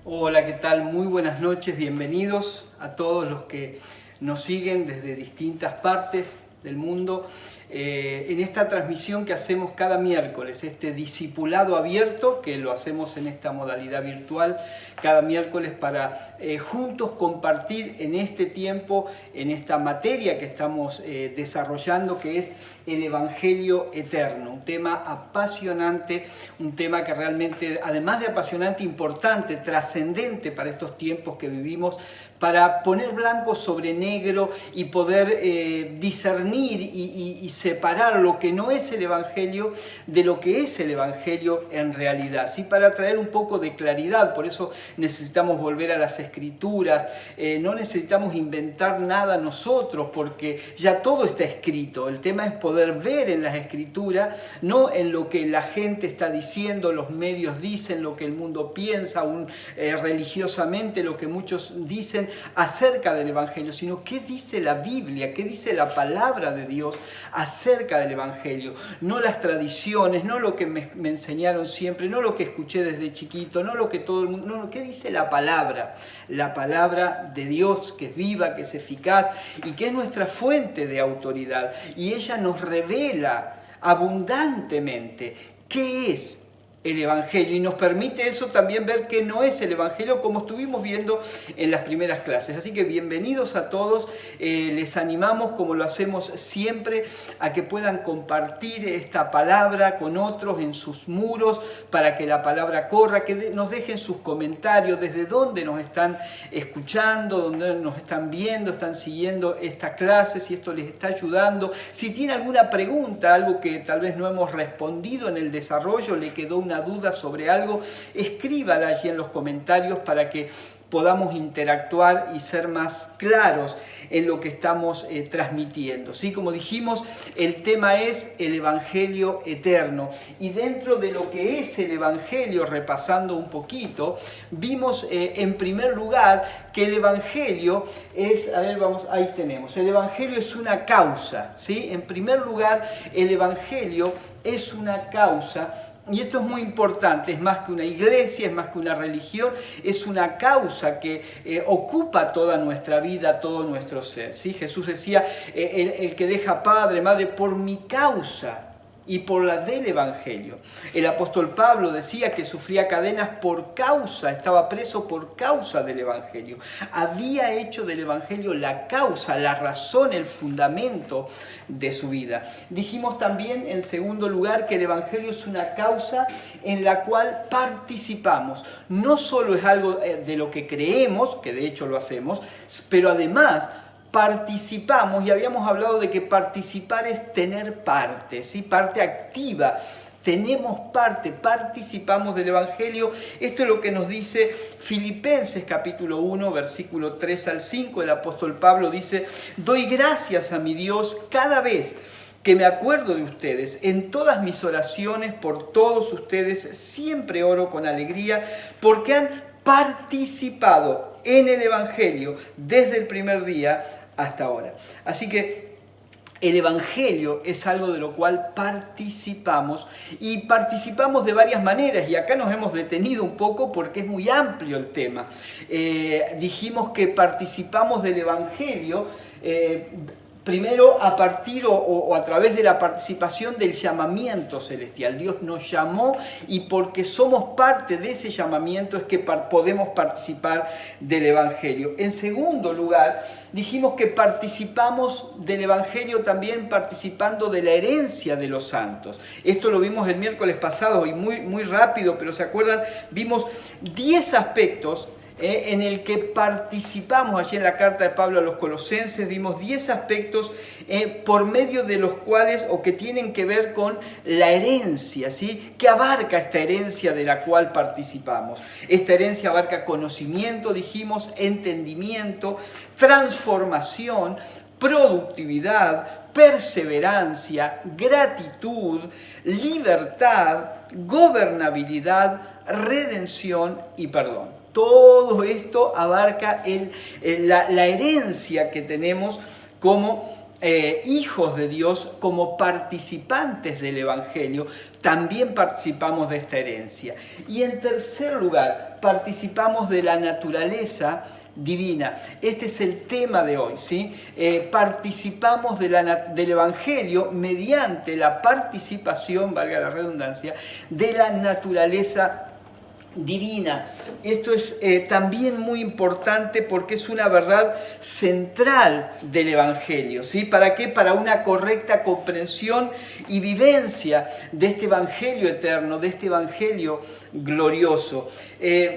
Hola, ¿qué tal? Muy buenas noches, bienvenidos a todos los que nos siguen desde distintas partes del mundo en esta transmisión que hacemos cada miércoles, este discipulado abierto que lo hacemos en esta modalidad virtual cada miércoles para juntos compartir en este tiempo, en esta materia que estamos desarrollando, que es el Evangelio eterno, un tema apasionante, un tema que realmente, además de apasionante, importante, trascendente para estos tiempos que vivimos, para poner blanco sobre negro y poder discernir y separar lo que no es el Evangelio de lo que es el Evangelio en realidad, ¿sí? Para traer un poco de claridad. Por eso necesitamos volver a las Escrituras, no necesitamos inventar nada nosotros, porque ya todo está escrito. El tema es poder ver en las Escrituras, no en lo que la gente está diciendo, los medios dicen, lo que el mundo piensa, aún religiosamente lo que muchos dicen acerca del Evangelio, sino qué dice la Biblia, qué dice la palabra de Dios acerca del Evangelio. No las tradiciones, no lo que me enseñaron siempre, no lo que escuché desde chiquito, no lo que todo el mundo, no, ¿qué dice la palabra? La palabra de Dios, que es viva, que es eficaz y que es nuestra fuente de autoridad. Y ella nos revela abundantemente qué es el Evangelio, y nos permite eso también ver que no es el Evangelio, como estuvimos viendo en las primeras clases. Así que bienvenidos a todos, les animamos, como lo hacemos siempre, a que puedan compartir esta palabra con otros en sus muros, para que la palabra corra, que nos dejen sus comentarios, desde dónde nos están escuchando, dónde nos están viendo, están siguiendo esta clase, si esto les está ayudando, si tiene alguna pregunta, algo que tal vez no hemos respondido en el desarrollo, le quedó una duda sobre algo, escríbala allí en los comentarios para que podamos interactuar y ser más claros en lo que estamos transmitiendo. ¿Sí? Como dijimos, el tema es el Evangelio eterno. Y dentro de lo que es el Evangelio, repasando un poquito, vimos en primer lugar que el Evangelio es, ahí tenemos, el Evangelio es una causa. ¿Sí? En primer lugar, el Evangelio es una causa. Y esto es muy importante, es más que una iglesia, es más que una religión, es una causa que ocupa toda nuestra vida, todo nuestro ser. ¿Sí? Jesús decía, el que deja padre, madre, por mi causa y por la del Evangelio. El apóstol Pablo decía que sufría cadenas por causa, estaba preso por causa del Evangelio. Había hecho del Evangelio la causa, la razón, el fundamento de su vida. Dijimos también, en segundo lugar, que el Evangelio es una causa en la cual participamos. No solo es algo de lo que creemos, que de hecho lo hacemos, pero además participamos, y habíamos hablado de que participar es tener parte, ¿sí? Parte activa. Tenemos parte, participamos del Evangelio. Esto es lo que nos dice Filipenses capítulo 1, versículo 3 al 5. El apóstol Pablo dice, doy gracias a mi Dios cada vez que me acuerdo de ustedes. En todas mis oraciones por todos ustedes siempre oro con alegría porque han participado en el Evangelio desde el primer día hasta ahora. Así que el Evangelio es algo de lo cual participamos, y participamos de varias maneras, y acá nos hemos detenido un poco porque es muy amplio el tema. Dijimos que participamos del Evangelio primero a partir o a través de la participación del llamamiento celestial. Dios nos llamó y porque somos parte de ese llamamiento es que podemos participar del Evangelio. En segundo lugar, dijimos que participamos del Evangelio también participando de la herencia de los santos. Esto lo vimos el miércoles pasado y muy rápido, pero ¿se acuerdan? Vimos 10 aspectos en el que participamos. Allí en la carta de Pablo a los Colosenses vimos 10 aspectos por medio de los cuales, o que tienen que ver con la herencia, ¿sí? Que abarca esta herencia de la cual participamos. Esta herencia abarca conocimiento, dijimos, entendimiento, transformación, productividad, perseverancia, gratitud, libertad, gobernabilidad, redención y perdón. Todo esto abarca la herencia que tenemos como hijos de Dios, como participantes del Evangelio, también participamos de esta herencia. Y en tercer lugar, participamos de la naturaleza divina. Este es el tema de hoy, ¿sí? Participamos del Evangelio mediante la participación, valga la redundancia, de la naturaleza divina. Esto es también muy importante porque es una verdad central del Evangelio, ¿sí? ¿Para qué? Para una correcta comprensión y vivencia de este Evangelio eterno, de este Evangelio glorioso.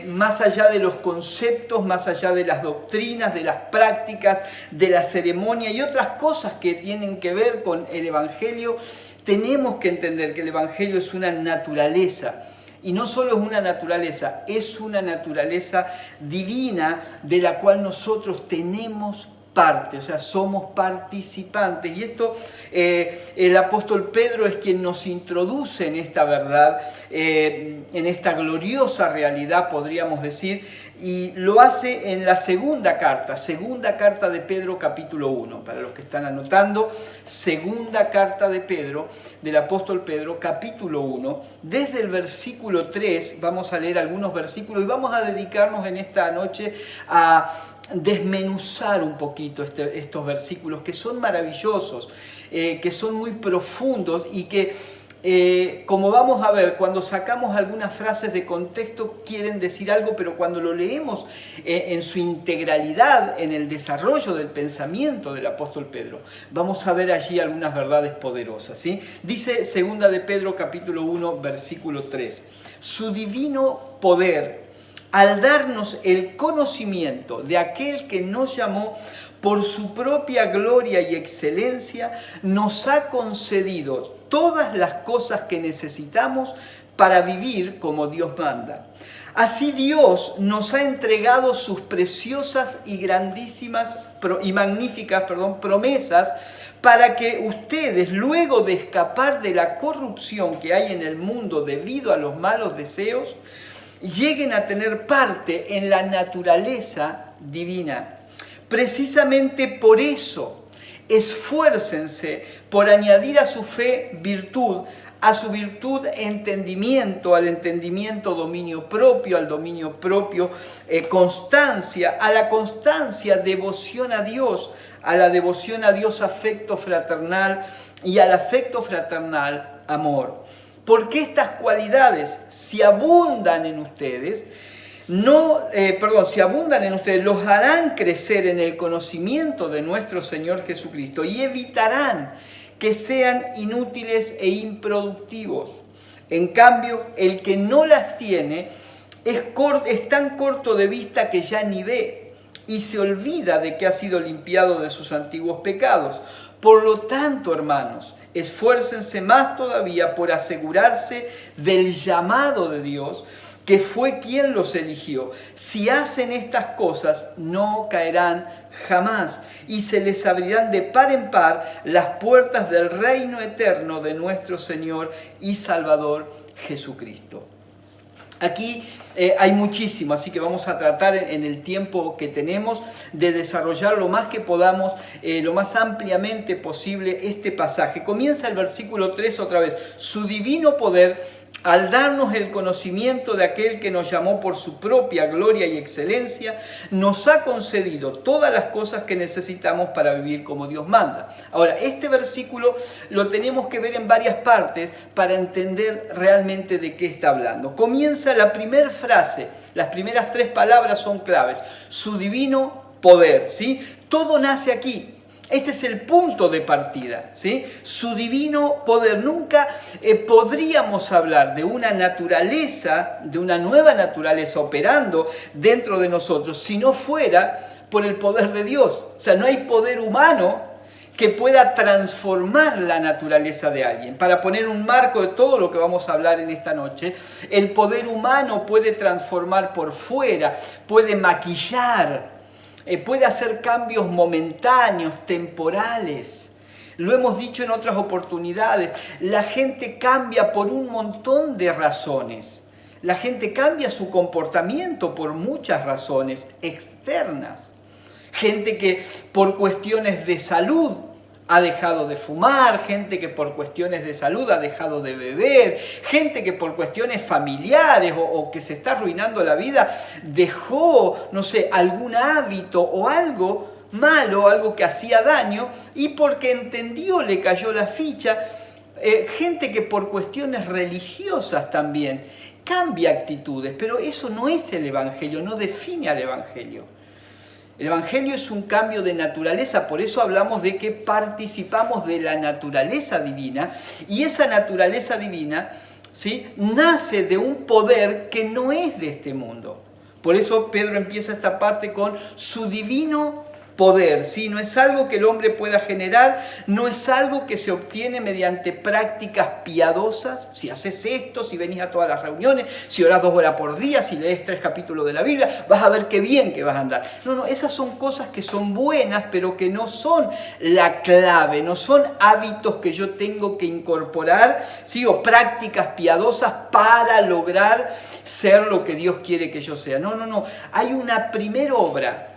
Más allá de los conceptos, más allá de las doctrinas, de las prácticas, de la ceremonia y otras cosas que tienen que ver con el Evangelio, tenemos que entender que el Evangelio es una naturaleza. Y no solo es una naturaleza, es una naturaleza divina de la cual nosotros tenemos parte, o sea, somos participantes. Y esto el apóstol Pedro es quien nos introduce en esta verdad, en esta gloriosa realidad, podríamos decir, y lo hace en la segunda carta de Pedro capítulo 1. Para los que están anotando, segunda carta de Pedro, del apóstol Pedro capítulo 1, desde el versículo 3, vamos a leer algunos versículos y vamos a dedicarnos en esta noche a desmenuzar un poquito estos versículos que son maravillosos, que son muy profundos y que como vamos a ver, cuando sacamos algunas frases de contexto quieren decir algo, pero cuando lo leemos en su integralidad, en el desarrollo del pensamiento del apóstol Pedro, vamos a ver allí algunas verdades poderosas, ¿sí? Dice 2 de Pedro capítulo 1 versículo 3, su divino poder, al darnos el conocimiento de aquel que nos llamó por su propia gloria y excelencia, nos ha concedido todas las cosas que necesitamos para vivir como Dios manda. Así Dios nos ha entregado sus preciosas y grandísimas y magníficas promesas para que ustedes, luego de escapar de la corrupción que hay en el mundo debido a los malos deseos, lleguen a tener parte en la naturaleza divina. Precisamente por eso, esfuércense por añadir a su fe virtud, a su virtud entendimiento, al entendimiento dominio propio, al dominio propio constancia, a la constancia devoción a Dios, a la devoción a Dios afecto fraternal y al afecto fraternal amor. Porque estas cualidades, si abundan en ustedes, los harán crecer en el conocimiento de nuestro Señor Jesucristo y evitarán que sean inútiles e improductivos. En cambio, el que no las tiene es tan corto de vista que ya ni ve y se olvida de que ha sido limpiado de sus antiguos pecados. Por lo tanto, hermanos, esfuércense más todavía por asegurarse del llamado de Dios, que fue quien los eligió. Si hacen estas cosas, no caerán jamás y se les abrirán de par en par las puertas del reino eterno de nuestro Señor y Salvador Jesucristo. Aquí hay muchísimo, así que vamos a tratar en el tiempo que tenemos de desarrollar lo más que podamos, lo más ampliamente posible este pasaje. Comienza el versículo 3 otra vez. Su divino poder, al darnos el conocimiento de aquel que nos llamó por su propia gloria y excelencia, nos ha concedido todas las cosas que necesitamos para vivir como Dios manda. Ahora, este versículo lo tenemos que ver en varias partes para entender realmente de qué está hablando. Comienza la primera frase, las primeras 3 palabras son claves. Su divino poder, ¿sí? Todo nace aquí. Este es el punto de partida, ¿sí? Su divino poder. Nunca podríamos hablar de una naturaleza, de una nueva naturaleza operando dentro de nosotros, si no fuera por el poder de Dios. O sea, no hay poder humano que pueda transformar la naturaleza de alguien. Para poner un marco de todo lo que vamos a hablar en esta noche, el poder humano puede transformar por fuera, puede maquillar, puede hacer cambios momentáneos, temporales. Lo hemos dicho en otras oportunidades, la gente cambia por un montón de razones. La gente cambia su comportamiento por muchas razones externas. Gente que por cuestiones de salud ha dejado de fumar, gente que por cuestiones de salud ha dejado de beber, gente que por cuestiones familiares o que se está arruinando la vida dejó, no sé, algún hábito o algo malo, algo que hacía daño, y porque entendió, le cayó la ficha. Gente que por cuestiones religiosas también cambia actitudes, pero eso no es el Evangelio, no define al Evangelio. El Evangelio es un cambio de naturaleza, por eso hablamos de que participamos de la naturaleza divina, y esa naturaleza divina, ¿sí?, nace de un poder que no es de este mundo. Por eso Pedro empieza esta parte con su divino poder, ¿sí? No es algo que el hombre pueda generar, no es algo que se obtiene mediante prácticas piadosas. Si haces esto, si venís a todas las reuniones, si orás 2 horas por día, si lees 3 capítulos de la Biblia, vas a ver qué bien que vas a andar. No, esas son cosas que son buenas, pero que no son la clave, no son hábitos que yo tengo que incorporar, ¿sí?, o prácticas piadosas para lograr ser lo que Dios quiere que yo sea. No. Hay una primera obra.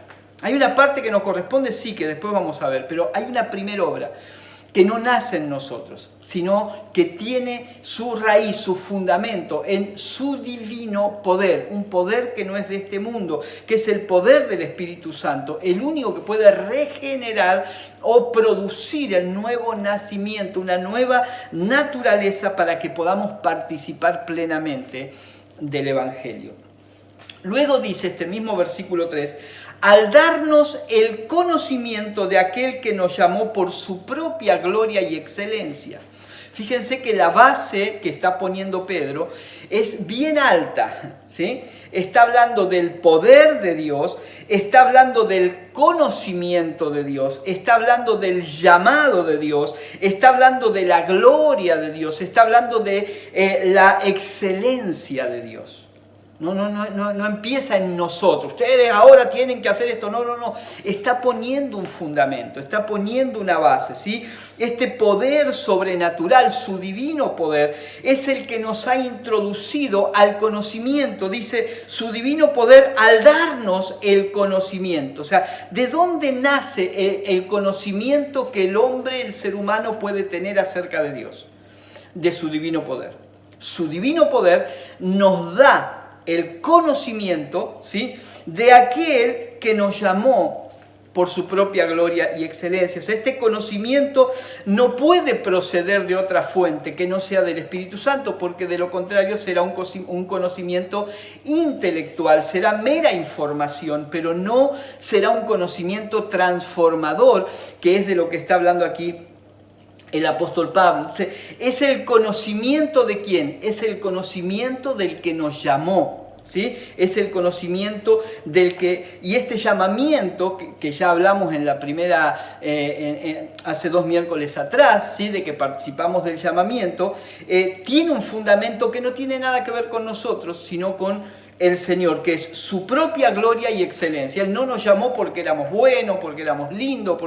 Hay una parte que nos corresponde, sí, que después vamos a ver, pero hay una primera obra que no nace en nosotros, sino que tiene su raíz, su fundamento en su divino poder, un poder que no es de este mundo, que es el poder del Espíritu Santo, el único que puede regenerar o producir el nuevo nacimiento, una nueva naturaleza para que podamos participar plenamente del Evangelio. Luego dice este mismo versículo 3, al darnos el conocimiento de aquel que nos llamó por su propia gloria y excelencia. Fíjense que la base que está poniendo Pedro es bien alta, ¿sí? Está hablando del poder de Dios, está hablando del conocimiento de Dios, está hablando del llamado de Dios, está hablando de la gloria de Dios, está hablando de la excelencia de Dios. No empieza en nosotros. Ustedes ahora tienen que hacer esto. No. Está poniendo un fundamento, está poniendo una base, ¿sí? Este poder sobrenatural, su divino poder, es el que nos ha introducido al conocimiento. Dice, su divino poder al darnos el conocimiento. O sea, ¿de dónde nace el conocimiento que el hombre, el ser humano puede tener acerca de Dios? De su divino poder. Su divino poder nos da el conocimiento, ¿sí?, de aquel que nos llamó por su propia gloria y excelencia. O sea, este conocimiento no puede proceder de otra fuente que no sea del Espíritu Santo, porque de lo contrario será un conocimiento intelectual, será mera información, pero no será un conocimiento transformador, que es de lo que está hablando aquí el apóstol Pablo. Es el conocimiento de ¿quién? Es el conocimiento del que nos llamó, ¿sí? Es el conocimiento del que, y este llamamiento que ya hablamos en la primera, hace 2 miércoles atrás, ¿sí?, de que participamos del llamamiento, tiene un fundamento que no tiene nada que ver con nosotros, sino con el Señor, que es su propia gloria y excelencia. Él no nos llamó porque éramos buenos, porque éramos lindos,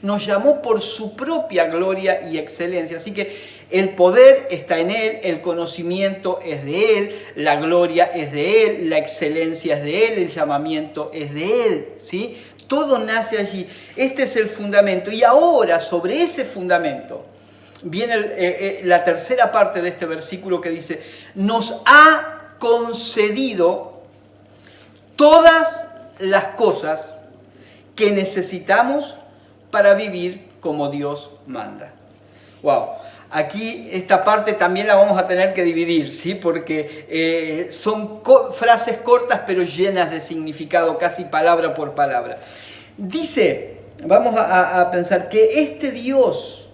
nos llamó por su propia gloria y excelencia. Así que el poder está en Él, el conocimiento es de Él, la gloria es de Él, la excelencia es de Él, el llamamiento es de Él, ¿sí? Todo nace allí. Este es el fundamento. Y ahora, sobre ese fundamento, viene la tercera parte de este versículo que dice, nos ha concedido todas las cosas que necesitamos para vivir como Dios manda. Wow, aquí esta parte también la vamos a tener que dividir, ¿sí? Porque son frases cortas pero llenas de significado, casi palabra por palabra. Dice, vamos a pensar que este Dios,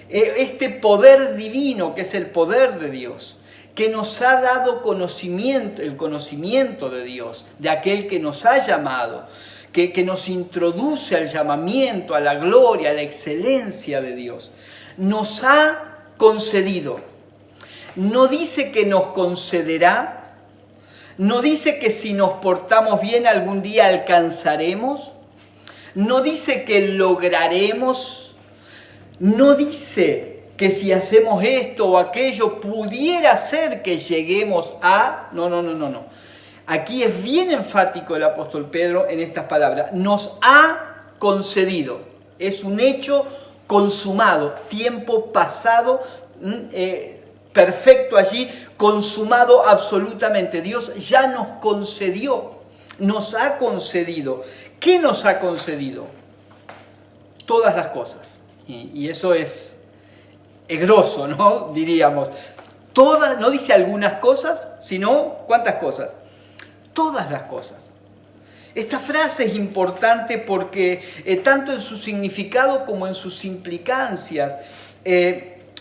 este poder divino que es el poder de Dios, que nos ha dado conocimiento, el conocimiento de Dios, de aquel que nos ha llamado, que nos introduce al llamamiento, a la gloria, a la excelencia de Dios, nos ha concedido. No dice que nos concederá, no dice que si nos portamos bien algún día alcanzaremos, no dice que lograremos, no dice que si hacemos esto o aquello pudiera ser que lleguemos a... No. Aquí es bien enfático el apóstol Pedro en estas palabras. Nos ha concedido. Es un hecho consumado, tiempo pasado, perfecto allí, consumado absolutamente. Dios ya nos concedió, nos ha concedido. ¿Qué nos ha concedido? Todas las cosas. Y eso es grosso, ¿no? Diríamos. Todas, no dice algunas cosas, sino ¿cuántas cosas? Todas las cosas. Esta frase es importante porque tanto en su significado como en sus implicancias,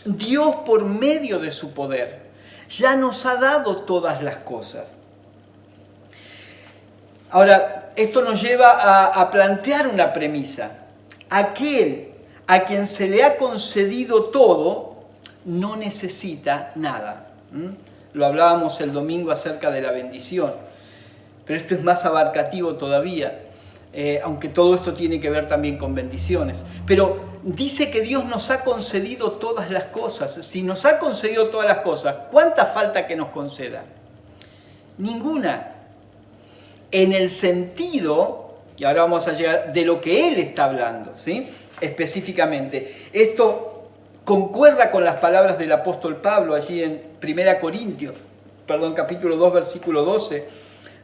Dios por medio de su poder ya nos ha dado todas las cosas. Ahora, esto nos lleva a plantear una premisa. Aquel a quien se le ha concedido todo no necesita nada. Lo hablábamos el domingo acerca de la bendición, pero esto es más abarcativo todavía, aunque todo esto tiene que ver también con bendiciones. Pero dice que Dios nos ha concedido todas las cosas. Si nos ha concedido todas las cosas, ¿cuánta falta que nos conceda? Ninguna. En el sentido, y ahora vamos a llegar, de lo que Él está hablando, ¿sí? Específicamente. Esto concuerda con las palabras del apóstol Pablo allí en 1 Corintios, capítulo 2, versículo 12.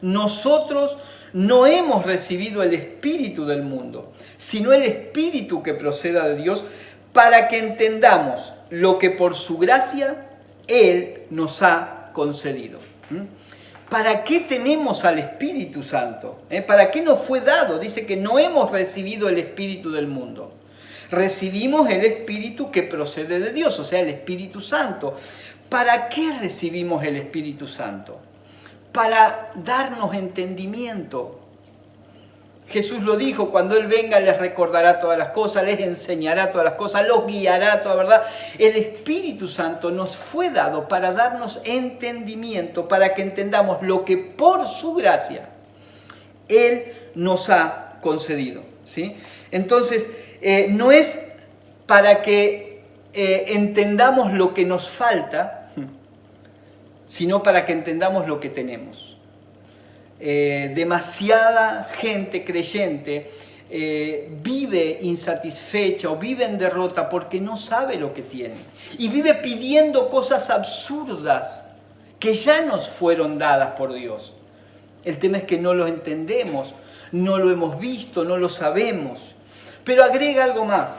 Nosotros no hemos recibido el espíritu del mundo, sino el espíritu que proceda de Dios, para que entendamos lo que por su gracia Él nos ha concedido. ¿Para qué tenemos al Espíritu Santo? ¿Para qué nos fue dado? Dice que no hemos recibido el espíritu del mundo. Recibimos el espíritu que procede de Dios, o sea, el Espíritu Santo. ¿Para qué recibimos el Espíritu Santo? Para darnos entendimiento. Jesús lo dijo, cuando Él venga les recordará todas las cosas, les enseñará todas las cosas, los guiará a toda verdad. El Espíritu Santo nos fue dado para darnos entendimiento, para que entendamos lo que por su gracia Él nos ha concedido, ¿sí? Entonces, no es para que entendamos lo que nos falta, sino para que entendamos lo que tenemos. Demasiada gente creyente vive insatisfecha o vive en derrota porque no sabe lo que tiene. Y vive pidiendo cosas absurdas que ya nos fueron dadas por Dios. El tema es que no lo entendemos, no lo hemos visto, no lo sabemos. Pero agrega algo más.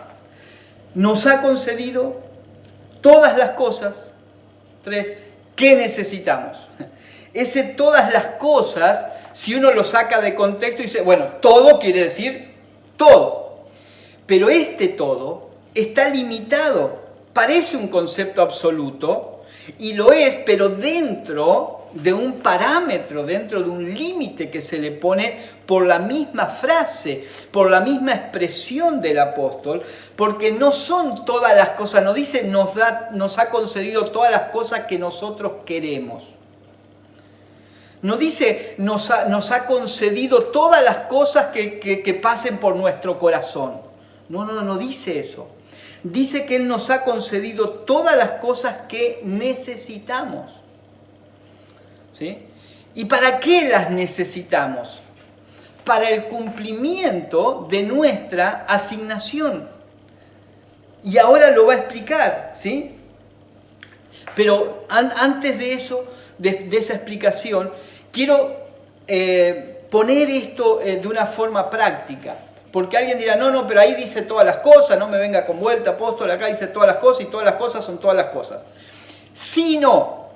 Nos ha concedido todas las cosas. 3. ¿Qué necesitamos? Ese todas las cosas, si uno lo saca de contexto y dice, bueno, todo quiere decir todo. Pero este todo está limitado. Parece un concepto absoluto y lo es, pero dentro de un parámetro, dentro de un límite que se le pone por la misma frase, por la misma expresión del apóstol, porque no son todas las cosas, no dice nos ha concedido todas las cosas que nosotros queremos. No dice nos ha concedido todas las cosas que pasen por nuestro corazón. No dice eso. Dice que Él nos ha concedido todas las cosas que necesitamos. ¿Sí? ¿Y para qué las necesitamos? Para el cumplimiento de nuestra asignación. Y ahora lo va a explicar, ¿sí? Pero antes de eso, de esa explicación, quiero poner esto de una forma práctica. Porque alguien dirá, no, pero ahí dice todas las cosas, no me venga con vuelta, apóstol, acá dice todas las cosas y todas las cosas son todas las cosas. Sí, no,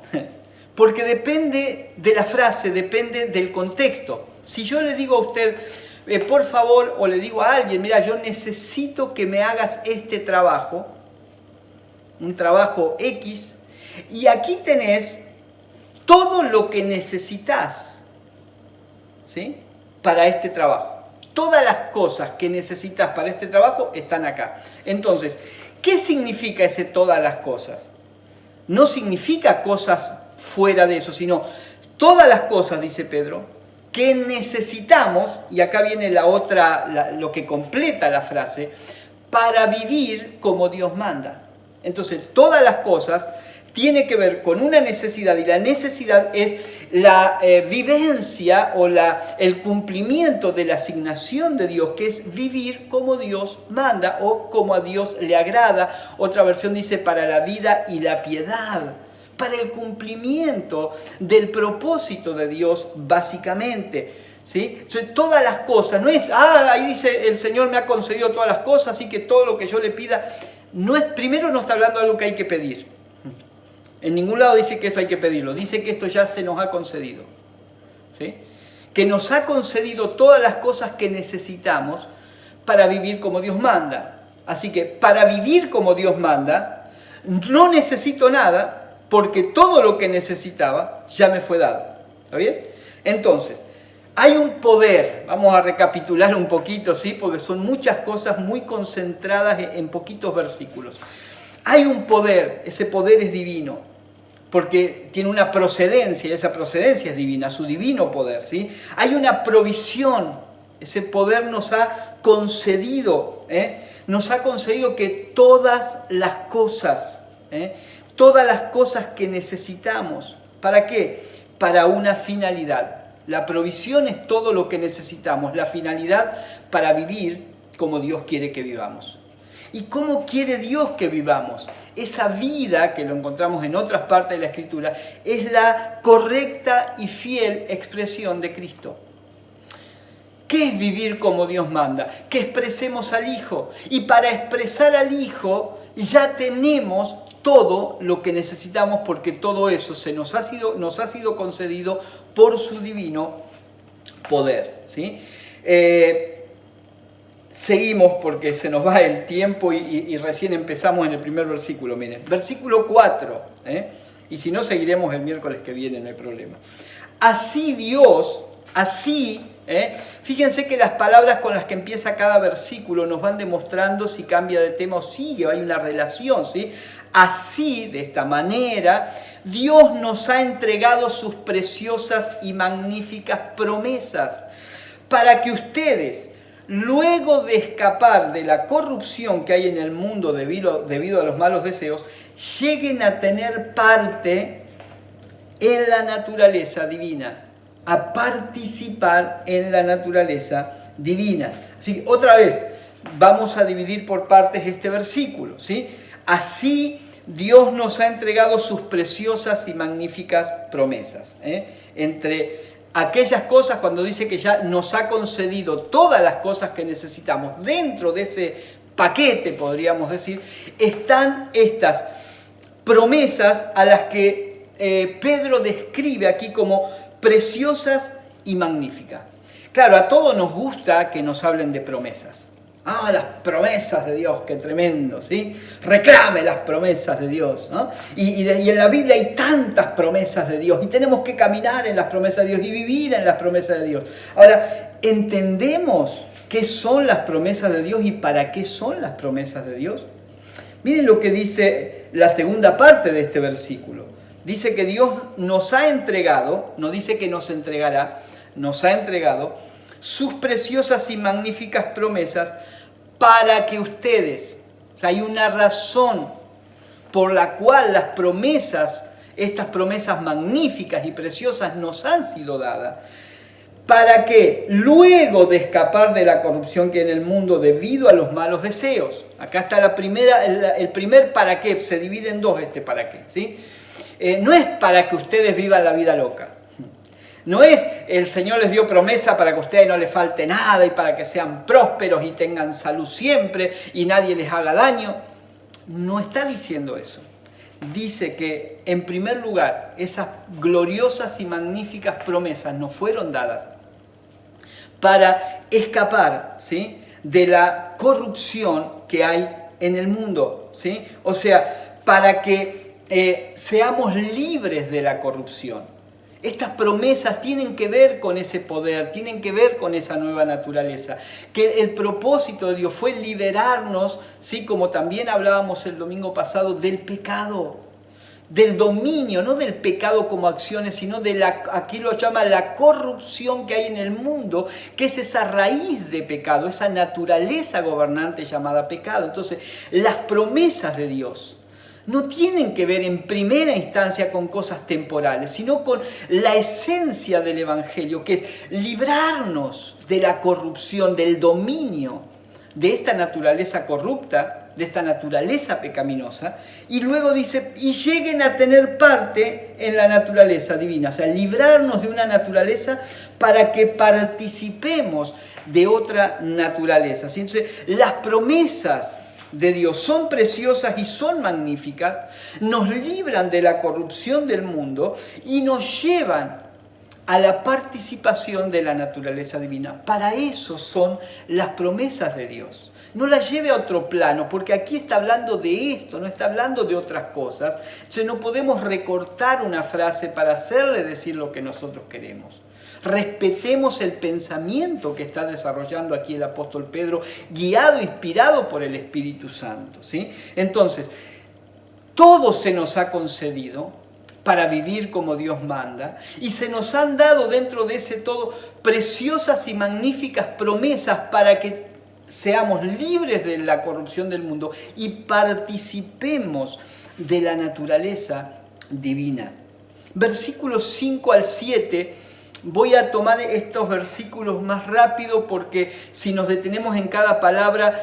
porque depende de la frase, depende del contexto. Si yo le digo a usted, por favor, o le digo a alguien, mira, yo necesito que me hagas este trabajo, un trabajo X, y aquí tenés todo lo que necesitas, ¿sí? Para este trabajo. Todas las cosas que necesitas para este trabajo están acá. Entonces, ¿qué significa ese todas las cosas? No significa cosas fuera de eso, sino todas las cosas, dice Pedro, que necesitamos, y acá viene lo que completa la frase, para vivir como Dios manda. Entonces, todas las cosas tiene que ver con una necesidad, y la necesidad es la vivencia o el cumplimiento de la asignación de Dios, que es vivir como Dios manda o como a Dios le agrada. Otra versión dice para la vida y la piedad, para el cumplimiento del propósito de Dios básicamente. ¿Sí? Entonces, todas las cosas, no es, ahí dice el Señor me ha concedido todas las cosas, así que todo lo que yo le pida, no es, primero no está hablando de algo que hay que pedir. En ningún lado dice que esto hay que pedirlo, dice que esto ya se nos ha concedido. ¿Sí? Que nos ha concedido todas las cosas que necesitamos para vivir como Dios manda. Así que para vivir como Dios manda, no necesito nada, porque todo lo que necesitaba ya me fue dado. ¿Está bien? Entonces, hay un poder, vamos a recapitular un poquito, ¿sí? Porque son muchas cosas muy concentradas en poquitos versículos. Hay un poder, ese poder es divino, porque tiene una procedencia, y esa procedencia es divina, su divino poder, ¿sí? Hay una provisión, ese poder nos ha concedido que todas las cosas que necesitamos, ¿para qué? Para una finalidad. La provisión es todo lo que necesitamos, la finalidad para vivir como Dios quiere que vivamos. ¿Y cómo quiere Dios que vivamos? Esa vida, que lo encontramos en otras partes de la Escritura, es la correcta y fiel expresión de Cristo. ¿Qué es vivir como Dios manda? Que expresemos al Hijo. Y para expresar al Hijo ya tenemos todo lo que necesitamos, porque todo eso nos ha sido concedido por su divino poder. ¿Sí? Seguimos porque se nos va el tiempo y recién empezamos en el primer versículo. Miren, versículo 4. Y si no, seguiremos el miércoles que viene, no hay problema. Así Dios, fíjense que las palabras con las que empieza cada versículo nos van demostrando si cambia de tema o sigue, o hay una relación, ¿sí? Así, de esta manera, Dios nos ha entregado sus preciosas y magníficas promesas para que ustedes, luego de escapar de la corrupción que hay en el mundo debido a los malos deseos, lleguen a tener parte en la naturaleza divina, a participar en la naturaleza divina. Así que otra vez, vamos a dividir por partes este versículo, ¿sí? Así Dios nos ha entregado sus preciosas y magníficas promesas. Entre aquellas cosas, cuando dice que ya nos ha concedido todas las cosas que necesitamos, dentro de ese paquete, podríamos decir, están estas promesas a las que Pedro describe aquí como preciosas y magníficas. Claro, a todos nos gusta que nos hablen de promesas. Las promesas de Dios, qué tremendo, ¿sí? Reclame las promesas de Dios, ¿no? Y en la Biblia hay tantas promesas de Dios y tenemos que caminar en las promesas de Dios y vivir en las promesas de Dios. Ahora, ¿entendemos qué son las promesas de Dios y para qué son las promesas de Dios? Miren lo que dice la segunda parte de este versículo. Dice que Dios nos ha entregado, no dice que nos entregará, nos ha entregado sus preciosas y magníficas promesas para que ustedes, o sea, hay una razón por la cual las promesas, estas promesas magníficas y preciosas nos han sido dadas, para que luego de escapar de la corrupción que hay en el mundo debido a los malos deseos, acá está el primer para qué, se divide en dos este para qué, ¿sí? No es para que ustedes vivan la vida loca. No es el Señor les dio promesa para que a ustedes no les falte nada y para que sean prósperos y tengan salud siempre y nadie les haga daño. No está diciendo eso. Dice que, en primer lugar, esas gloriosas y magníficas promesas nos fueron dadas para escapar, ¿sí?, de la corrupción que hay en el mundo, ¿sí? O sea, para que seamos libres de la corrupción. Estas promesas tienen que ver con ese poder, tienen que ver con esa nueva naturaleza. Que el propósito de Dios fue liberarnos, ¿sí?, como también hablábamos el domingo pasado, del pecado, del dominio, no del pecado como acciones, sino de aquí lo llama la corrupción que hay en el mundo, que es esa raíz de pecado, esa naturaleza gobernante llamada pecado. Entonces, las promesas de Dios no tienen que ver en primera instancia con cosas temporales, sino con la esencia del Evangelio, que es librarnos de la corrupción, del dominio de esta naturaleza corrupta, de esta naturaleza pecaminosa, y luego dice, y lleguen a tener parte en la naturaleza divina, o sea, librarnos de una naturaleza para que participemos de otra naturaleza. ¿Sí? Entonces, las promesas de Dios son preciosas y son magníficas, nos libran de la corrupción del mundo y nos llevan a la participación de la naturaleza divina. Para eso son las promesas de Dios. No las lleve a otro plano, porque aquí está hablando de esto, no está hablando de otras cosas. Entonces no podemos recortar una frase para hacerle decir lo que nosotros queremos. Respetemos el pensamiento que está desarrollando aquí el apóstol Pedro, guiado, inspirado por el Espíritu Santo, ¿sí? Entonces, todo se nos ha concedido para vivir como Dios manda, y se nos han dado dentro de ese todo preciosas y magníficas promesas para que seamos libres de la corrupción del mundo y participemos de la naturaleza divina. Versículos 5 al 7, voy a tomar estos versículos más rápido porque si nos detenemos en cada palabra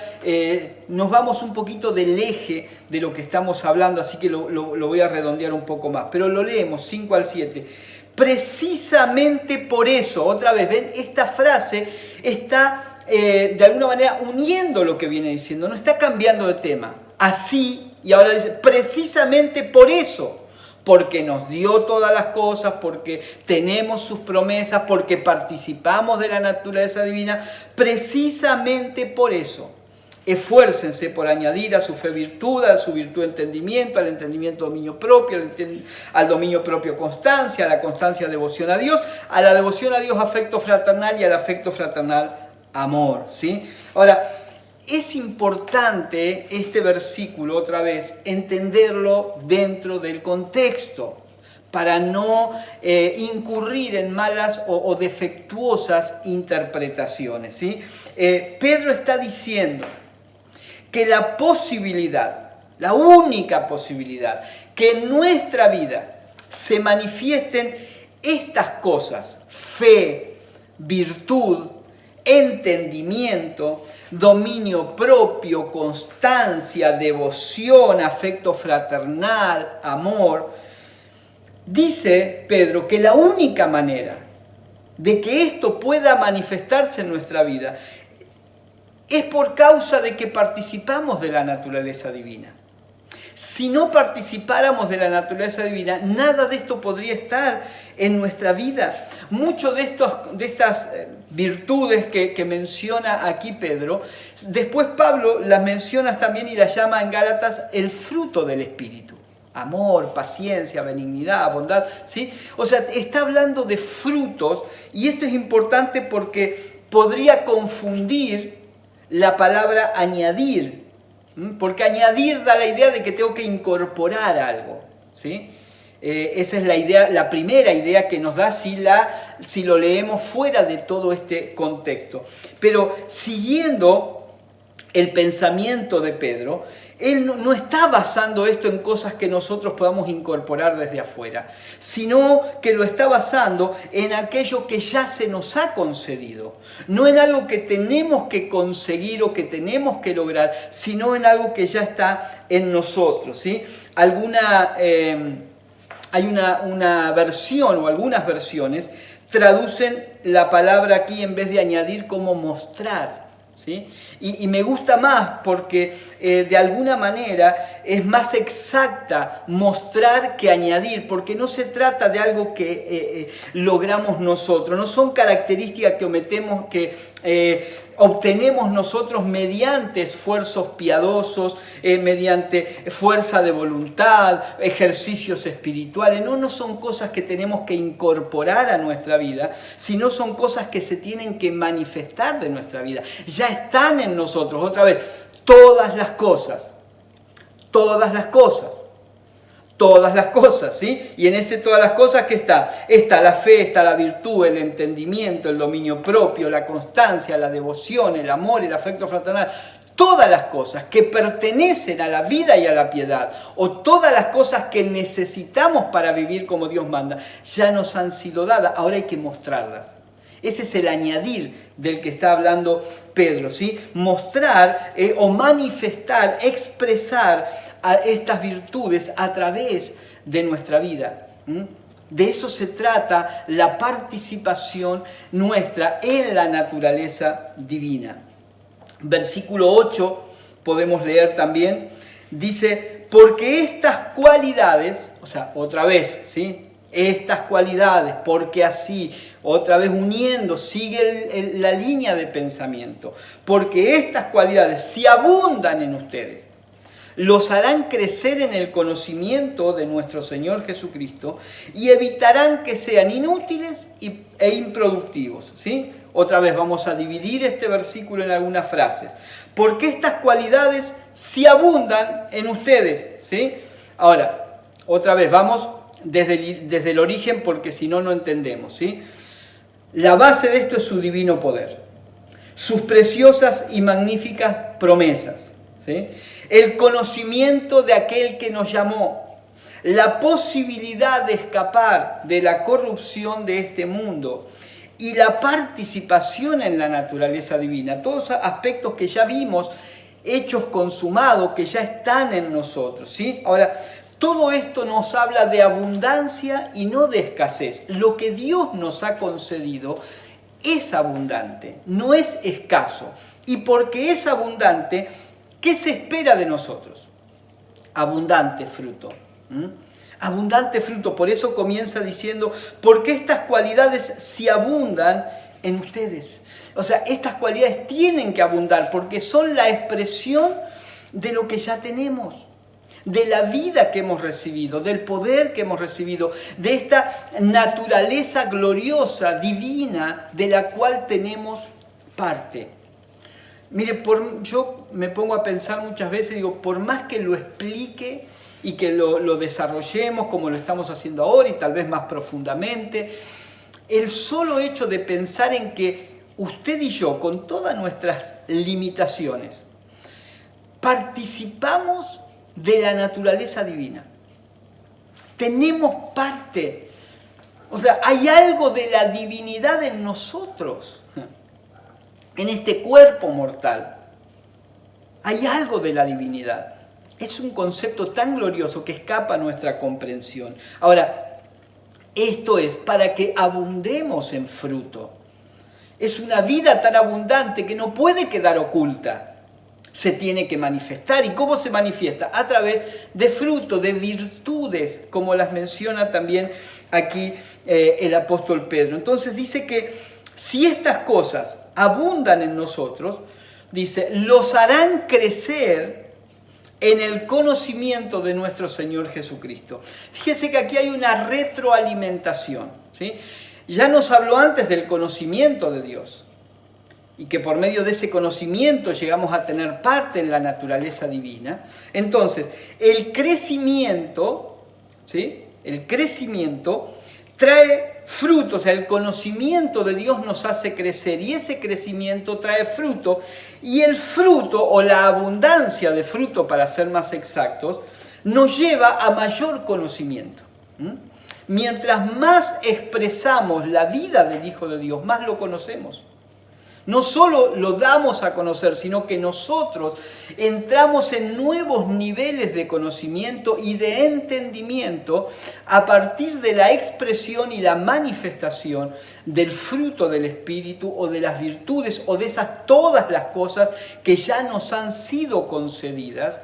nos vamos un poquito del eje de lo que estamos hablando, así que lo voy a redondear un poco más. Pero lo leemos, 5 al 7. Precisamente por eso, otra vez, ven, esta frase está de alguna manera uniendo lo que viene diciendo, no está cambiando de tema. Así, y ahora dice, precisamente por eso, porque nos dio todas las cosas, porque tenemos sus promesas, porque participamos de la naturaleza divina, precisamente por eso, esfuércense por añadir a su fe virtud, a su virtud entendimiento, al entendimiento dominio propio, al dominio propio constancia, a la constancia devoción a Dios, a la devoción a Dios afecto fraternal y al afecto fraternal amor, ¿sí? Ahora, es importante este versículo, otra vez, entenderlo dentro del contexto, para no incurrir en malas o defectuosas interpretaciones, ¿sí? Pedro está diciendo que la posibilidad, la única posibilidad, que en nuestra vida se manifiesten estas cosas, fe, virtud, entendimiento, dominio propio, constancia, devoción, afecto fraternal, amor. Dice Pedro que la única manera de que esto pueda manifestarse en nuestra vida es por causa de que participamos de la naturaleza divina. Si no participáramos de la naturaleza divina, nada de esto podría estar en nuestra vida. Muchas de estas virtudes que menciona aquí Pedro, después Pablo las menciona también y las llama en Gálatas el fruto del Espíritu. Amor, paciencia, benignidad, bondad, ¿sí? O sea, está hablando de frutos y esto es importante porque podría confundir la palabra añadir. Porque añadir da la idea de que tengo que incorporar algo, ¿sí? Esa es la idea, la primera idea que nos da si lo leemos fuera de todo este contexto. Pero siguiendo el pensamiento de Pedro, él no está basando esto en cosas que nosotros podamos incorporar desde afuera, sino que lo está basando en aquello que ya se nos ha concedido. No en algo que tenemos que conseguir o que tenemos que lograr, sino en algo que ya está en nosotros, ¿sí? Hay una versión o algunas versiones traducen la palabra aquí en vez de añadir como mostrar. ¿Sí? Y me gusta más porque de alguna manera es más exacta mostrar que añadir, porque no se trata de algo que logramos nosotros, no son características que obtenemos nosotros mediante esfuerzos piadosos, mediante fuerza de voluntad, ejercicios espirituales. No son cosas que tenemos que incorporar a nuestra vida, sino son cosas que se tienen que manifestar de nuestra vida. Ya están en nosotros, otra vez, todas las cosas, ¿sí? Y en ese todas las cosas, ¿qué está? Está la fe, está la virtud, el entendimiento, el dominio propio, la constancia, la devoción, el amor, el afecto fraternal. todas las cosas que pertenecen a la vida y a la piedad, o todas las cosas que necesitamos para vivir como Dios manda, ya nos han sido dadas, ahora hay que mostrarlas. Ese es el añadir del que está hablando Pedro, ¿sí? Mostrar o manifestar, expresar a estas virtudes a través de nuestra vida. De eso se trata la participación nuestra en la naturaleza divina. Versículo 8, podemos leer también, dice, porque estas cualidades, o sea, otra vez, ¿sí? Estas cualidades, porque así, otra vez uniendo, sigue la línea de pensamiento, porque estas cualidades, si abundan en ustedes, los harán crecer en el conocimiento de nuestro Señor Jesucristo y evitarán que sean inútiles e improductivos, ¿sí? Otra vez vamos a dividir este versículo en algunas frases. Porque estas cualidades si abundan en ustedes, ¿sí? Ahora, otra vez, vamos desde el origen porque si no, no entendemos, ¿sí? La base de esto es su divino poder, sus preciosas y magníficas promesas, ¿sí? El conocimiento de aquel que nos llamó, la posibilidad de escapar de la corrupción de este mundo y la participación en la naturaleza divina. Todos aspectos que ya vimos, hechos consumados, que ya están en nosotros, ¿sí? Ahora, todo esto nos habla de abundancia y no de escasez. Lo que Dios nos ha concedido es abundante, no es escaso. Y porque es abundante, ¿qué se espera de nosotros? Abundante fruto. Abundante fruto. Por eso comienza diciendo, porque estas cualidades si abundan en ustedes. O sea, estas cualidades tienen que abundar porque son la expresión de lo que ya tenemos, de la vida que hemos recibido, del poder que hemos recibido, de esta naturaleza gloriosa, divina, de la cual tenemos parte. Mire, yo me pongo a pensar muchas veces, digo, por más que lo explique y que lo desarrollemos como lo estamos haciendo ahora y tal vez más profundamente, el solo hecho de pensar en que usted y yo, con todas nuestras limitaciones, participamos de la naturaleza divina. Tenemos parte. O sea, hay algo de la divinidad en nosotros, en este cuerpo mortal. Hay algo de la divinidad. Es un concepto tan glorioso que escapa a nuestra comprensión. Ahora, esto es para que abundemos en fruto. Es una vida tan abundante que no puede quedar oculta. Se tiene que manifestar. ¿Y cómo se manifiesta? A través de fruto, de virtudes, como las menciona también aquí el apóstol Pedro. Entonces dice que si estas cosas abundan en nosotros, dice, los harán crecer en el conocimiento de nuestro Señor Jesucristo. Fíjese que aquí hay una retroalimentación, ¿sí? Ya nos habló antes del conocimiento de Dios y que por medio de ese conocimiento llegamos a tener parte en la naturaleza divina. Entonces, el crecimiento, ¿sí? El crecimiento trae fruto, o sea, el conocimiento de Dios nos hace crecer y ese crecimiento trae fruto y el fruto o la abundancia de fruto, para ser más exactos, nos lleva a mayor conocimiento. Mientras más expresamos la vida del Hijo de Dios, más lo conocemos. No solo lo damos a conocer, sino que nosotros entramos en nuevos niveles de conocimiento y de entendimiento a partir de la expresión y la manifestación del fruto del Espíritu o de las virtudes o de esas todas las cosas que ya nos han sido concedidas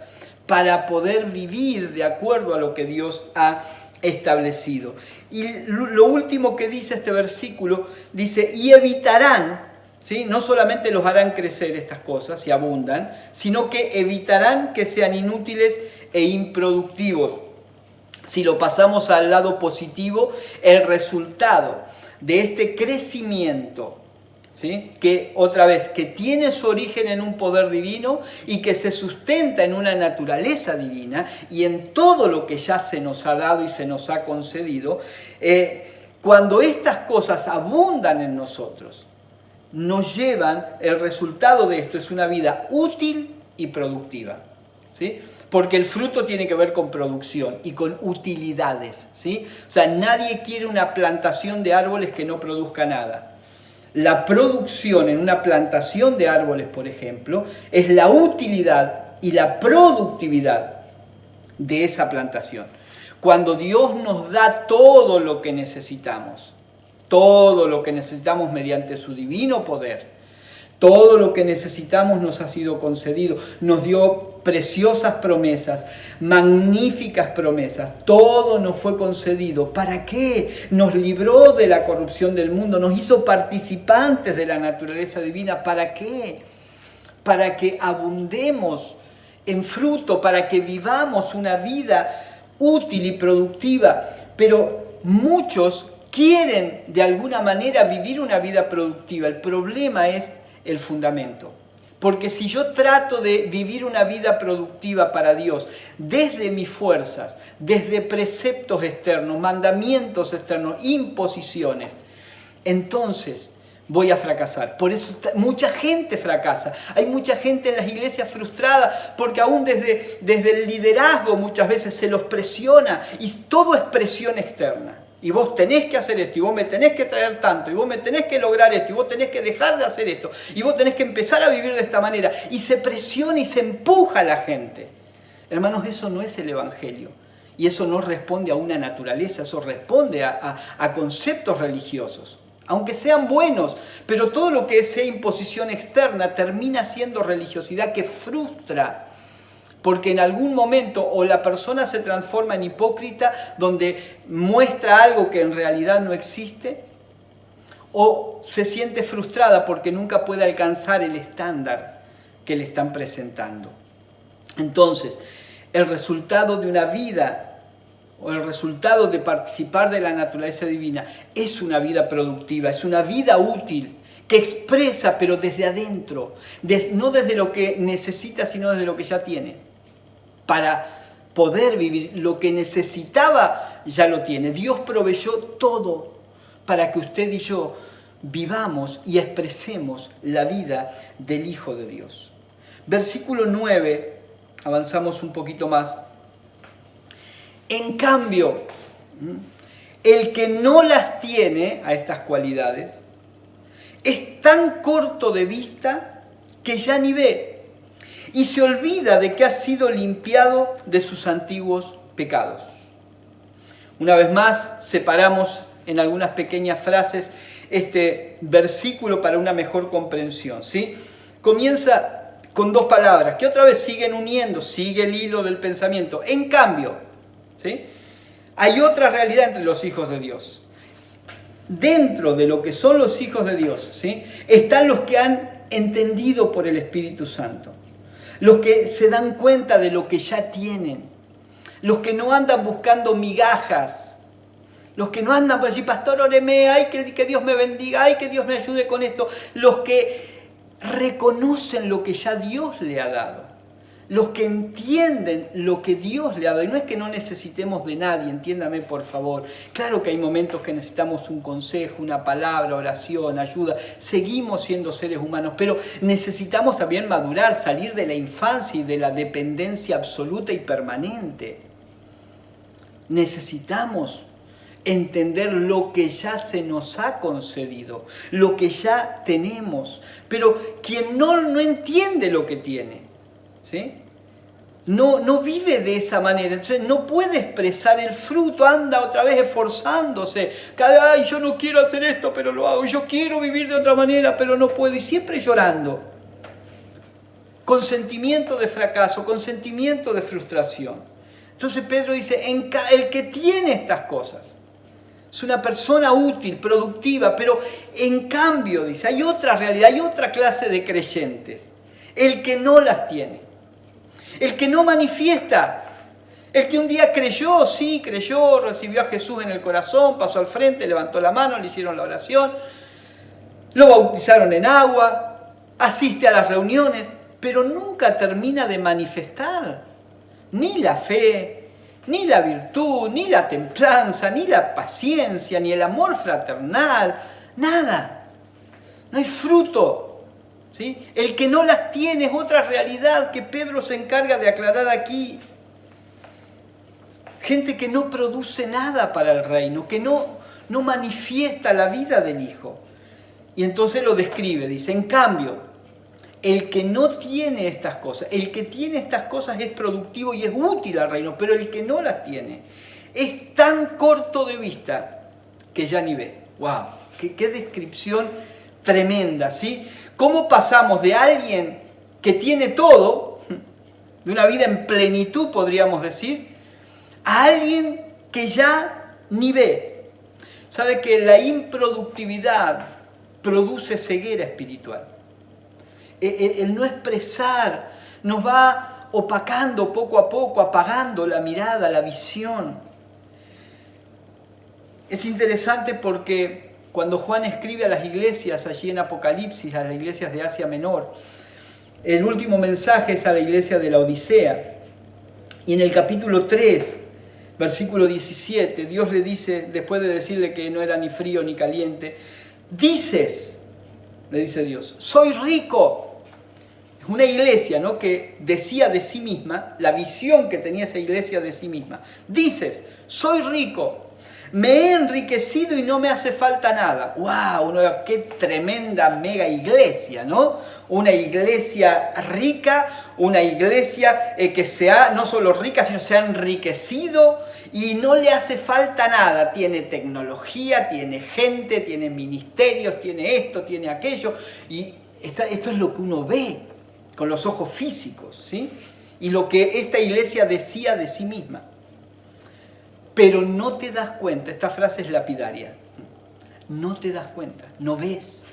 para poder vivir de acuerdo a lo que Dios ha establecido. Y lo último que dice este versículo, dice, y evitarán, ¿sí? No solamente los harán crecer estas cosas y abundan, sino que evitarán que sean inútiles e improductivos. Si lo pasamos al lado positivo, el resultado de este crecimiento, ¿sí? Que otra vez, que tiene su origen en un poder divino y que se sustenta en una naturaleza divina y en todo lo que ya se nos ha dado y se nos ha concedido, cuando estas cosas abundan en nosotros, nos llevan, el resultado de esto es una vida útil y productiva, ¿sí? Porque el fruto tiene que ver con producción y con utilidades, ¿sí? O sea, nadie quiere una plantación de árboles que no produzca nada. La producción en una plantación de árboles, por ejemplo, es la utilidad y la productividad de esa plantación. Cuando Dios nos da todo lo que necesitamos mediante su divino poder, todo lo que necesitamos nos ha sido concedido, nos dio preciosas promesas, magníficas promesas, todo nos fue concedido. ¿Para qué? Nos libró de la corrupción del mundo, nos hizo participantes de la naturaleza divina. ¿Para qué? Para que abundemos en fruto, para que vivamos una vida útil y productiva. Pero muchos quieren de alguna manera vivir una vida productiva. El problema es el fundamento. Porque si yo trato de vivir una vida productiva para Dios desde mis fuerzas, desde preceptos externos, mandamientos externos, imposiciones, entonces voy a fracasar. Por eso mucha gente fracasa. Hay mucha gente en las iglesias frustrada porque aún desde el liderazgo muchas veces se los presiona y todo es presión externa. Y vos tenés que hacer esto, y vos me tenés que traer tanto, y vos me tenés que lograr esto, y vos tenés que dejar de hacer esto, y vos tenés que empezar a vivir de esta manera. Y se presiona y se empuja a la gente. Hermanos, eso no es el Evangelio. Y eso no responde a una naturaleza, eso responde a conceptos religiosos. Aunque sean buenos, pero todo lo que sea imposición externa termina siendo religiosidad que frustra. Porque en algún momento o la persona se transforma en hipócrita, donde muestra algo que en realidad no existe, o se siente frustrada porque nunca puede alcanzar el estándar que le están presentando. Entonces, el resultado de una vida o el resultado de participar de la naturaleza divina es una vida productiva, es una vida útil, que expresa, pero desde adentro, no desde lo que necesita, sino desde lo que ya tiene. Para poder vivir lo que necesitaba, ya lo tiene. Dios proveyó todo para que usted y yo vivamos y expresemos la vida del Hijo de Dios. Versículo 9, avanzamos un poquito más. En cambio, el que no las tiene, a estas cualidades, es tan corto de vista que ya ni ve. Y se olvida de que ha sido limpiado de sus antiguos pecados. Una vez más, separamos en algunas pequeñas frases este versículo para una mejor comprensión, ¿sí? Comienza con dos palabras que otra vez siguen uniendo, sigue el hilo del pensamiento. En cambio, ¿sí? Hay otra realidad entre los hijos de Dios. Dentro de lo que son los hijos de Dios, ¿sí? Están los que han entendido por el Espíritu Santo. Los que se dan cuenta de lo que ya tienen, los que no andan buscando migajas, los que no andan por allí, pastor, óreme, ay, que Dios me bendiga, ay, que Dios me ayude con esto, los que reconocen lo que ya Dios le ha dado, los que entienden lo que Dios le ha dado. Y no es que no necesitemos de nadie, entiéndame por favor. Claro que hay momentos que necesitamos un consejo, una palabra, oración, ayuda. Seguimos siendo seres humanos, pero necesitamos también madurar, salir de la infancia y de la dependencia absoluta y permanente. Necesitamos entender lo que ya se nos ha concedido, lo que ya tenemos. Pero quien no entiende lo que tiene, ¿sí? No vive de esa manera, entonces no puede expresar el fruto, anda otra vez esforzándose, ay, yo no quiero hacer esto, pero lo hago, yo quiero vivir de otra manera, pero no puedo, y siempre llorando, con sentimiento de fracaso, con sentimiento de frustración. Entonces Pedro dice, el que tiene estas cosas es una persona útil, productiva, pero en cambio, dice, hay otra realidad, hay otra clase de creyentes, el que no las tiene. El que no manifiesta, el que un día creyó, sí, creyó, recibió a Jesús en el corazón, pasó al frente, levantó la mano, le hicieron la oración, lo bautizaron en agua, asiste a las reuniones, pero nunca termina de manifestar ni la fe, ni la virtud, ni la templanza, ni la paciencia, ni el amor fraternal, nada. No hay fruto. ¿sí? El que no las tiene es otra realidad que Pedro se encarga de aclarar aquí. Gente que no produce nada para el reino, que no manifiesta la vida del Hijo. Y entonces lo describe, dice, en cambio, el que no tiene estas cosas, el que tiene estas cosas es productivo y es útil al reino, pero el que no las tiene es tan corto de vista que ya ni ve. ¡Wow! ¡Qué descripción tremenda! ¿Sí? ¿Cómo pasamos de alguien que tiene todo, de una vida en plenitud, podríamos decir, a alguien que ya ni ve? ¿Sabe que la improductividad produce ceguera espiritual? El no expresar nos va opacando poco a poco, apagando la mirada, la visión. Es interesante porque cuando Juan escribe a las iglesias allí en Apocalipsis, a las iglesias de Asia Menor, el último mensaje es a la iglesia de la Odisea. Y en el capítulo 3, versículo 17, Dios le dice, después de decirle que no era ni frío ni caliente, dices, le dice Dios, soy rico. Es una iglesia, ¿no?, que decía de sí misma, la visión que tenía esa iglesia de sí misma. Dices, soy rico, me he enriquecido y no me hace falta nada. ¡Wow! ¡Qué tremenda mega iglesia!, ¿no? Una iglesia rica, una iglesia que no solo rica, sino se ha enriquecido y no le hace falta nada. Tiene tecnología, tiene gente, tiene ministerios, tiene esto, tiene aquello. Y esto es lo que uno ve con los ojos físicos, ¿sí? Y lo que esta iglesia decía de sí misma. Pero no te das cuenta, esta frase es lapidaria, no te das cuenta, no ves.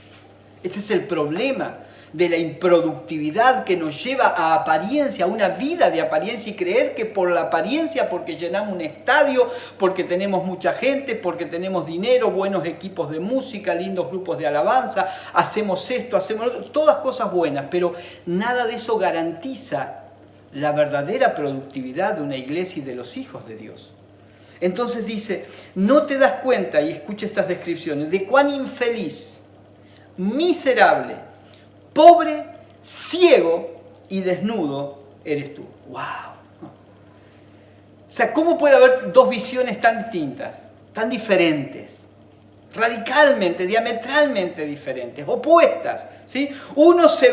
Este es el problema de la improductividad que nos lleva a apariencia, a una vida de apariencia, y creer que por la apariencia, porque llenamos un estadio, porque tenemos mucha gente, porque tenemos dinero, buenos equipos de música, lindos grupos de alabanza, hacemos esto, hacemos lo otro, todas cosas buenas, pero nada de eso garantiza la verdadera productividad de una iglesia y de los hijos de Dios. Entonces dice, no te das cuenta, y escucha estas descripciones, de cuán infeliz, miserable, pobre, ciego y desnudo eres tú. ¡Wow! O sea, ¿cómo puede haber dos visiones tan distintas, tan diferentes? Radicalmente, diametralmente diferentes, opuestas, ¿sí? Uno se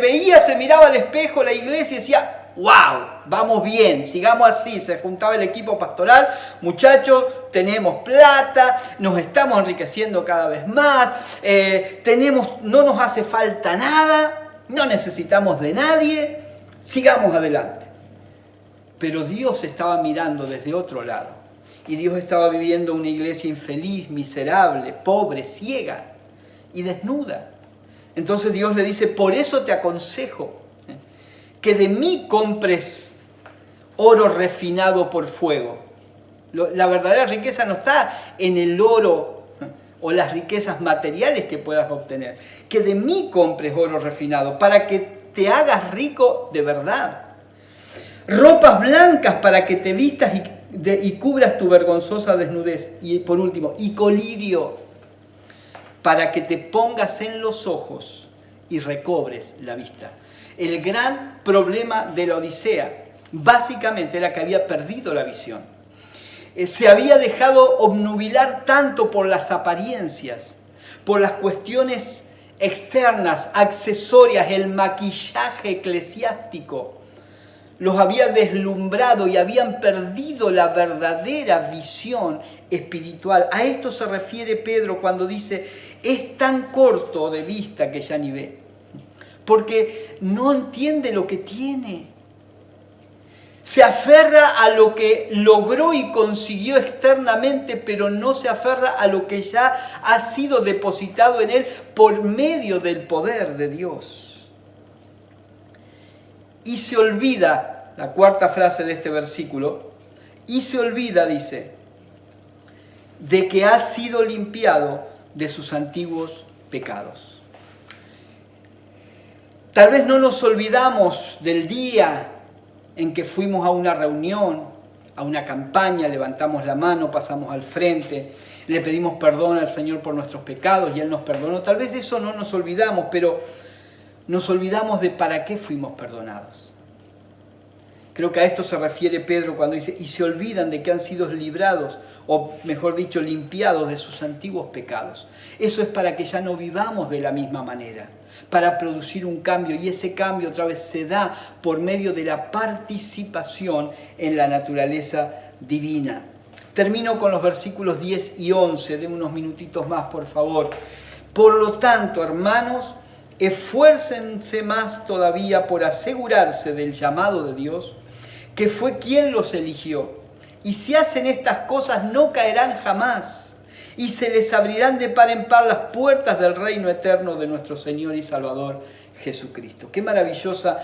miraba al espejo, la iglesia, y decía, ¡wow! Vamos bien, sigamos así. Se juntaba el equipo pastoral, muchachos, tenemos plata, nos estamos enriqueciendo cada vez más, no nos hace falta nada, no necesitamos de nadie, sigamos adelante. Pero Dios estaba mirando desde otro lado, y Dios estaba viviendo una iglesia infeliz, miserable, pobre, ciega y desnuda. Entonces Dios le dice, por eso te aconsejo que de mí compres oro refinado por fuego. La verdadera riqueza no está en el oro o las riquezas materiales que puedas obtener. Que de mí compres oro refinado para que te hagas rico de verdad. Ropas blancas para que te vistas y cubras tu vergonzosa desnudez. Y por último, y colirio para que te pongas en los ojos y recobres la vista. El gran problema de la Odisea básicamente era que había perdido la visión. Se había dejado obnubilar tanto por las apariencias, por las cuestiones externas, accesorias, el maquillaje eclesiástico. Los había deslumbrado y habían perdido la verdadera visión espiritual. A esto se refiere Pedro cuando dice, es tan corto de vista que ya ni ve. Porque no entiende lo que tiene. Se aferra a lo que logró y consiguió externamente, pero no se aferra a lo que ya ha sido depositado en él por medio del poder de Dios. Y se olvida, la cuarta frase de este versículo, y se olvida, dice, de que ha sido limpiado de sus antiguos pecados. Tal vez no nos olvidamos del día en que fuimos a una reunión, a una campaña, levantamos la mano, pasamos al frente, le pedimos perdón al Señor por nuestros pecados y Él nos perdonó. Tal vez de eso no nos olvidamos, pero nos olvidamos de para qué fuimos perdonados. Creo que a esto se refiere Pedro cuando dice, y se olvidan de que han sido librados, o mejor dicho, limpiados de sus antiguos pecados. Eso es para que ya no vivamos de la misma manera, para producir un cambio, y ese cambio otra vez se da por medio de la participación en la naturaleza divina. Termino con los versículos 10 y 11, de unos minutitos más, por favor. Por lo tanto, hermanos, esfuércense más todavía por asegurarse del llamado de Dios, que fue quien los eligió. Y si hacen estas cosas no caerán jamás, y se les abrirán de par en par las puertas del reino eterno de nuestro Señor y Salvador Jesucristo. Qué maravillosa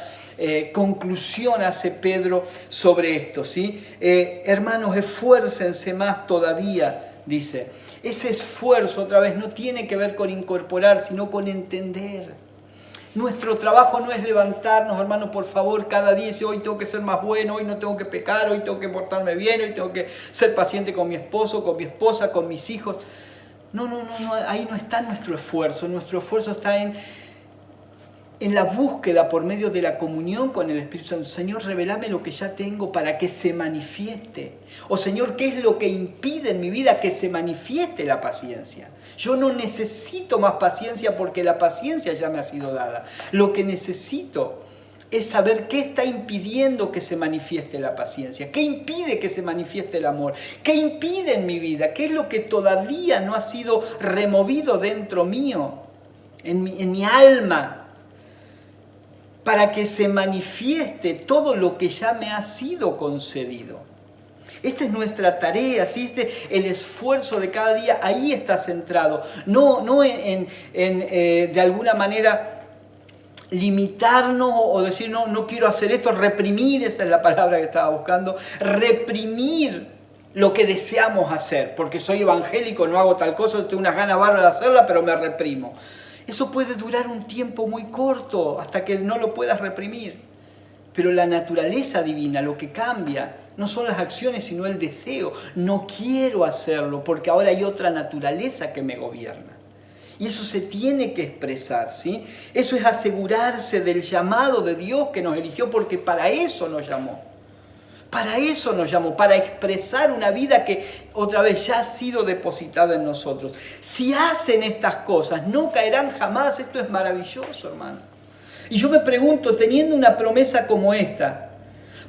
conclusión hace Pedro sobre esto, ¿sí? Hermanos, esfuércense más todavía, dice. Ese esfuerzo, otra vez, no tiene que ver con incorporar, sino con entender. Nuestro trabajo no es levantarnos, hermano, por favor, cada día y decir, hoy tengo que ser más bueno, hoy no tengo que pecar, hoy tengo que portarme bien, hoy tengo que ser paciente con mi esposo, con mi esposa, con mis hijos. No, ahí no está nuestro esfuerzo. Nuestro esfuerzo está en la búsqueda por medio de la comunión con el Espíritu Santo. Señor, revelame lo que ya tengo para que se manifieste. O Señor, ¿qué es lo que impide en mi vida que se manifieste la paciencia? Yo no necesito más paciencia porque la paciencia ya me ha sido dada. Lo que necesito es saber qué está impidiendo que se manifieste la paciencia. ¿Qué impide que se manifieste el amor? ¿Qué impide en mi vida? ¿Qué es lo que todavía no ha sido removido dentro mío, en mi alma? Para que se manifieste todo lo que ya me ha sido concedido. Esta es nuestra tarea, ¿sí? El esfuerzo de cada día, ahí está centrado. No de alguna manera limitarnos o decir no quiero hacer esto, reprimir, esa es la palabra que estaba buscando, reprimir lo que deseamos hacer, porque soy evangélico, no hago tal cosa, tengo unas ganas bárbaras de hacerla, pero me reprimo. Eso puede durar un tiempo muy corto, hasta que no lo puedas reprimir. Pero la naturaleza divina, lo que cambia, no son las acciones, sino el deseo. No quiero hacerlo, porque ahora hay otra naturaleza que me gobierna. Y eso se tiene que expresar, ¿sí? Eso es asegurarse del llamado de Dios que nos eligió, porque para eso nos llamó. Para eso nos llamó, para expresar una vida que otra vez ya ha sido depositada en nosotros. Si hacen estas cosas, no caerán jamás. Esto es maravilloso, hermano. Y yo me pregunto, teniendo una promesa como esta,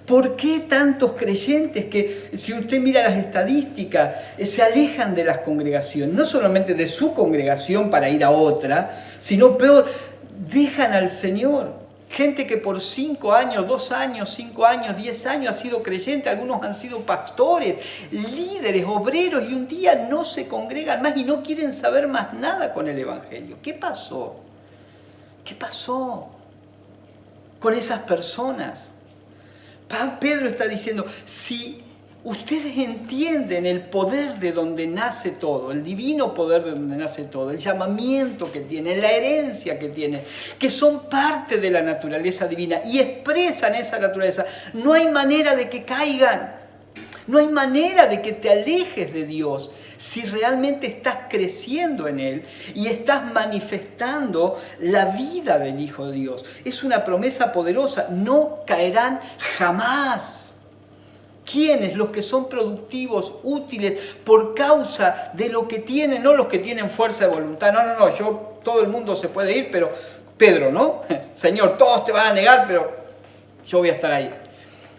¿por qué tantos creyentes que, si usted mira las estadísticas, se alejan de las congregaciones? No solamente de su congregación para ir a otra, sino peor, dejan al Señor. Gente que por 5 años, 2 años, 5 años, 10 años ha sido creyente, algunos han sido pastores, líderes, obreros, y un día no se congregan más y no quieren saber más nada con el Evangelio. ¿Qué pasó? ¿Qué pasó con esas personas? Pedro está diciendo, si ustedes entienden el poder de donde nace todo, el divino poder de donde nace todo, el llamamiento que tienen, la herencia que tienen, que son parte de la naturaleza divina y expresan esa naturaleza, no hay manera de que caigan, no hay manera de que te alejes de Dios si realmente estás creciendo en Él y estás manifestando la vida del Hijo de Dios. Es una promesa poderosa, no caerán jamás. ¿Quiénes? Los que son productivos, útiles, por causa de lo que tienen, no los que tienen fuerza de voluntad. No, todo el mundo se puede ir, pero Pedro, ¿no? Señor, todos te van a negar, pero yo voy a estar ahí.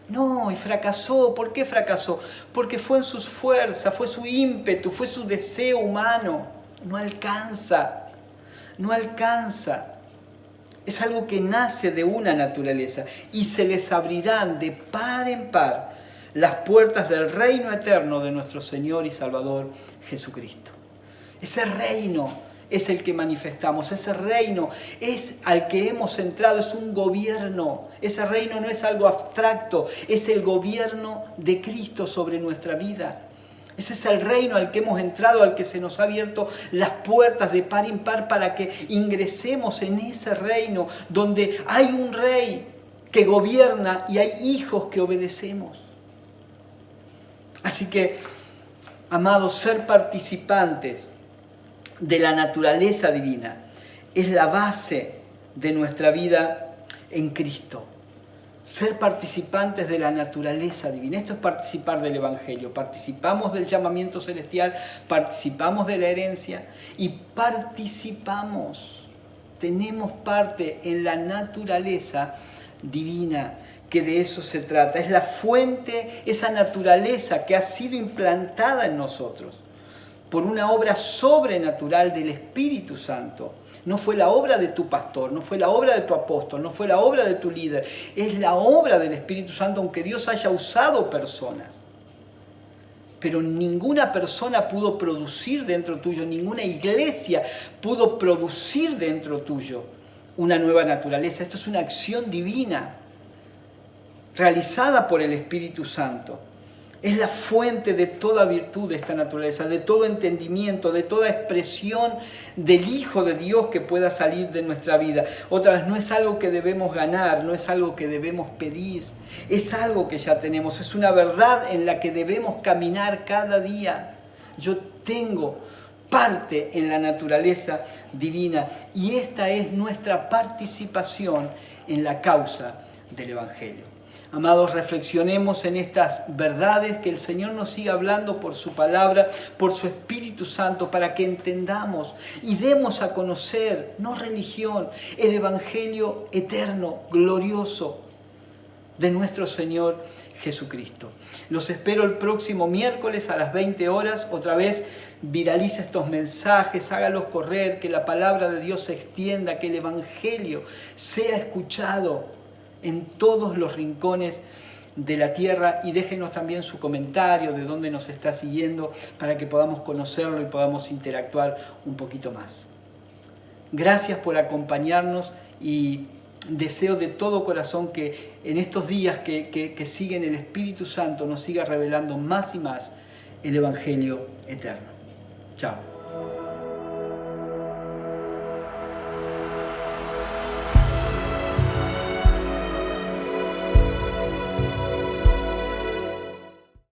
No, y fracasó. ¿Por qué fracasó? Porque fue en sus fuerzas, fue su ímpetu, fue su deseo humano. No alcanza. Es algo que nace de una naturaleza y se les abrirán de par en par las puertas del reino eterno de nuestro Señor y Salvador Jesucristo. Ese reino es el que manifestamos, ese reino es al que hemos entrado, es un gobierno. Ese reino no es algo abstracto, es el gobierno de Cristo sobre nuestra vida. Ese es el reino al que hemos entrado, al que se nos ha abierto las puertas de par en par para que ingresemos en ese reino donde hay un rey que gobierna y hay hijos que obedecemos. Así que, amados, ser participantes de la naturaleza divina es la base de nuestra vida en Cristo. Ser participantes de la naturaleza divina. Esto es participar del Evangelio. Participamos del llamamiento celestial, participamos de la herencia y tenemos parte en la naturaleza divina, que de eso se trata. Es la fuente, esa naturaleza que ha sido implantada en nosotros por una obra sobrenatural del Espíritu Santo. No fue la obra de tu pastor, no fue la obra de tu apóstol, no fue la obra de tu líder. Es la obra del Espíritu Santo, aunque Dios haya usado personas. Pero ninguna persona pudo producir dentro tuyo, ninguna iglesia pudo producir dentro tuyo una nueva naturaleza. Esto es una acción divina realizada por el Espíritu Santo. Es la fuente de toda virtud de esta naturaleza, de todo entendimiento, de toda expresión del Hijo de Dios que pueda salir de nuestra vida. Otra vez, no es algo que debemos ganar, no es algo que debemos pedir, es algo que ya tenemos, es una verdad en la que debemos caminar cada día. Yo tengo parte en la naturaleza divina y esta es nuestra participación en la causa del Evangelio. Amados, reflexionemos en estas verdades, que el Señor nos siga hablando por su palabra, por su Espíritu Santo, para que entendamos y demos a conocer, no religión, el Evangelio eterno, glorioso de nuestro Señor Jesucristo. Los espero el próximo miércoles a las 20 horas. Otra vez, viraliza estos mensajes, hágalos correr, que la palabra de Dios se extienda, que el Evangelio sea escuchado en todos los rincones de la tierra, y déjenos también su comentario de dónde nos está siguiendo para que podamos conocerlo y podamos interactuar un poquito más. Gracias por acompañarnos y deseo de todo corazón que en estos días que siguen el Espíritu Santo nos siga revelando más y más el Evangelio eterno. Chao.